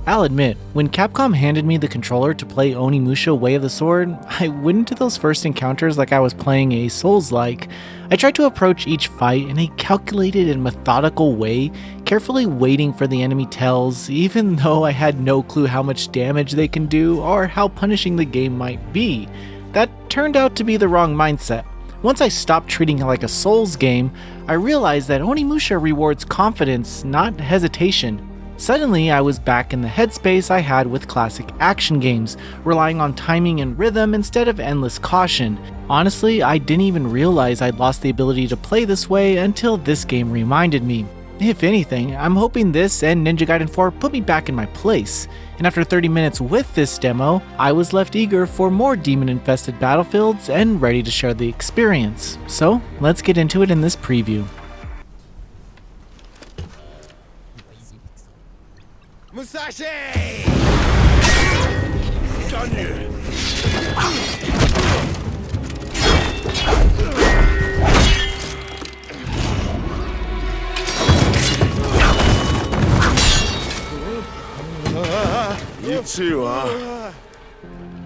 I'll admit, when Capcom handed me the controller to play Onimusha Way of the Sword, I went into those first encounters like I was playing a Souls-like. I tried to approach each fight in a calculated and methodical way, carefully waiting for the enemy tells, even though I had no clue how much damage they can do or how punishing the game might be. That turned out to be the wrong mindset. Once I stopped treating it like a Souls game, I realized that Onimusha rewards confidence, not hesitation. Suddenly, I was back in the headspace I had with classic action games, relying on timing and rhythm instead of endless caution. Honestly, I didn't even realize I'd lost the ability to play this way until this game reminded me. If anything, I'm hoping this and Ninja Gaiden 4 put me back in my place. And after 30 minutes with this demo, I was left eager for more demon-infested battlefields and ready to share the experience. So, let's get into it in this preview. Musashi! Got you! You too, huh?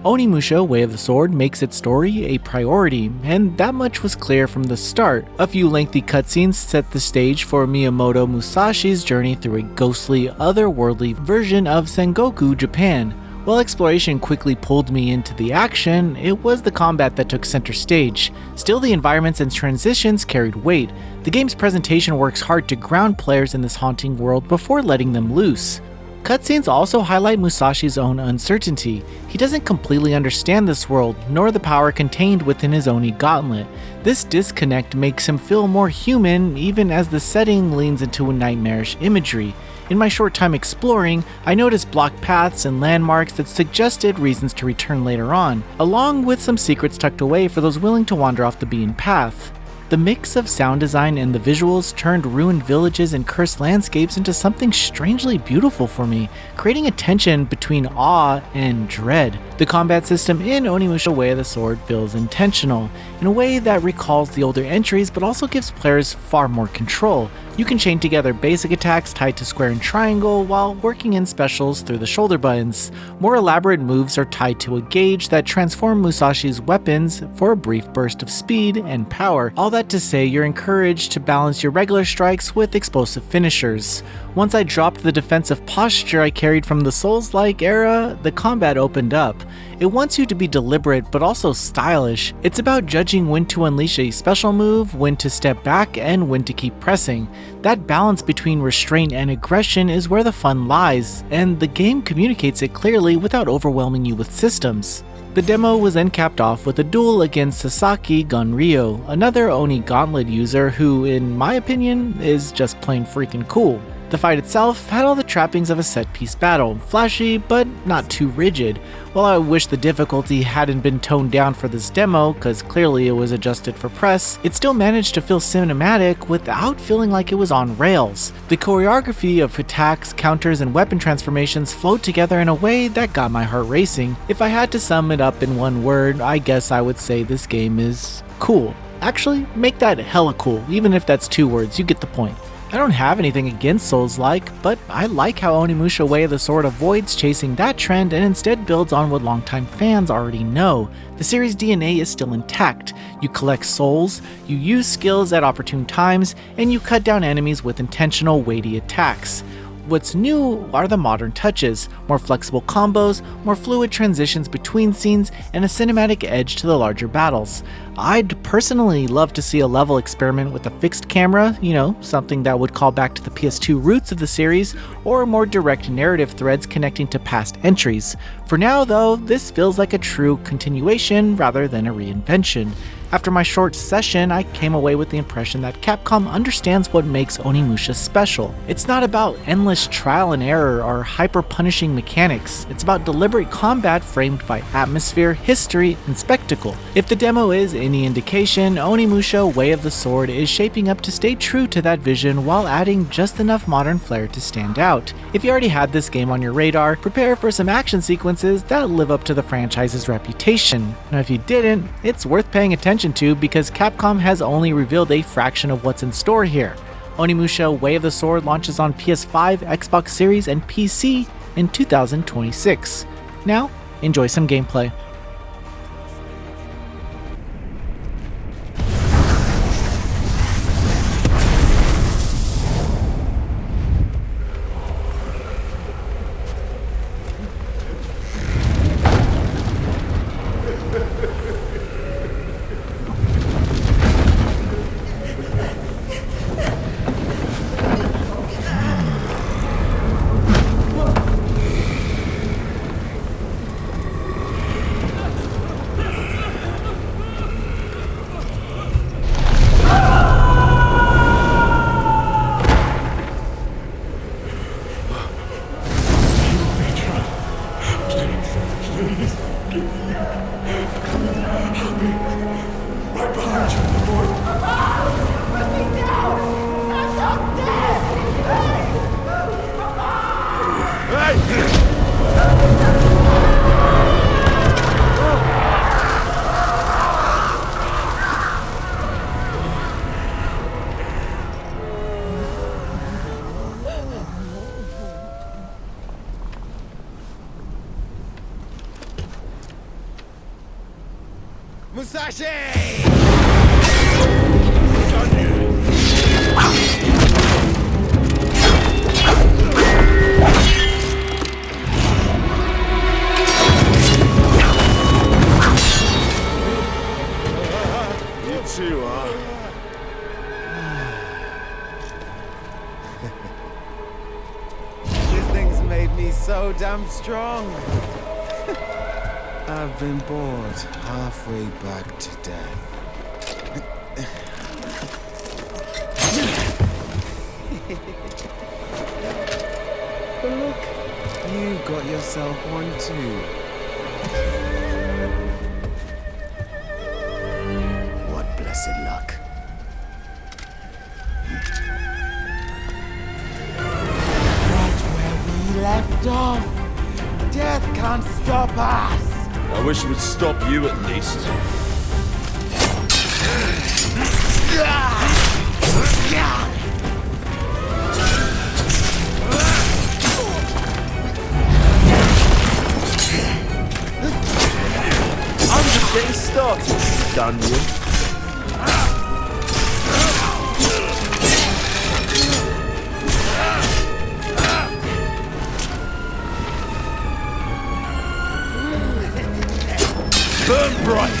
Onimusha Way of the Sword makes its story a priority, and that much was clear from the start. A few lengthy cutscenes set the stage for Miyamoto Musashi's journey through a ghostly, otherworldly version of Sengoku, Japan. While exploration quickly pulled me into the action, it was the combat that took center stage. Still, the environments and transitions carried weight. The game's presentation works hard to ground players in this haunting world before letting them loose. Cutscenes also highlight Musashi's own uncertainty. He doesn't completely understand this world, nor the power contained within his Oni gauntlet. This disconnect makes him feel more human, even as the setting leans into a nightmarish imagery. In my short time exploring, I noticed blocked paths and landmarks that suggested reasons to return later on, along with some secrets tucked away for those willing to wander off the beaten path. The mix of sound design and the visuals turned ruined villages and cursed landscapes into something strangely beautiful for me, creating a tension between awe and dread. The combat system in Onimusha Way of the Sword feels intentional, in a way that recalls the older entries but also gives players far more control. You can chain together basic attacks tied to square and triangle while working in specials through the shoulder buttons. More elaborate moves are tied to a gauge that transform Musashi's weapons for a brief burst of speed and power. All that to say, you're encouraged to balance your regular strikes with explosive finishers. Once I dropped the defensive posture I carried from the Souls-like era, the combat opened up. It wants you to be deliberate but also stylish. It's about judging when to unleash a special move, when to step back, and when to keep pressing. That balance between restraint and aggression is where the fun lies, and the game communicates it clearly without overwhelming you with systems. The demo was then capped off with a duel against Sasaki Gunryo, another Oni Gauntlet user who, in my opinion, is just plain freaking cool. The fight itself had all the trappings of a set-piece battle, flashy but not too rigid. While I wish the difficulty hadn't been toned down for this demo, cause clearly it was adjusted for press, it still managed to feel cinematic without feeling like it was on rails. The choreography of attacks, counters, and weapon transformations flowed together in a way that got my heart racing. If I had to sum it up in one word, I guess I would say this game is cool. Actually, make that hella cool, even if that's 2 words, you get the point. I don't have anything against Souls-like, but I like how Onimusha Way of the Sword avoids chasing that trend and instead builds on what longtime fans already know. The series' DNA is still intact. You collect souls, you use skills at opportune times, and you cut down enemies with intentional weighty attacks. What's new are the modern touches, more flexible combos, more fluid transitions between scenes, and a cinematic edge to the larger battles. I'd personally love to see a level experiment with a fixed camera, something that would call back to the PS2 roots of the series, or more direct narrative threads connecting to past entries. For now though, this feels like a true continuation rather than a reinvention. After my short session, I came away with the impression that Capcom understands what makes Onimusha special. It's not about endless trial and error or hyper-punishing mechanics, it's about deliberate combat framed by atmosphere, history, and spectacle. If the demo is any indication, Onimusha Way of the Sword is shaping up to stay true to that vision while adding just enough modern flair to stand out. If you already had this game on your radar, prepare for some action sequences that live up to the franchise's reputation. Now if you didn't, it's worth paying attention to because Capcom has only revealed a fraction of what's in store here. Onimusha Way of the Sword launches on PS5, Xbox Series, and PC in 2026. Now, enjoy some gameplay. Musashi! On you! You too, huh? This thing's made me so damn strong. I've been bored halfway back to death. But look, you got yourself one too. What blessed luck. Right where we left off. Death can't stop us. I wish it would stop you at least. I'm just getting started, Daniel. Burn bright!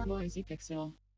Noisy Pixel.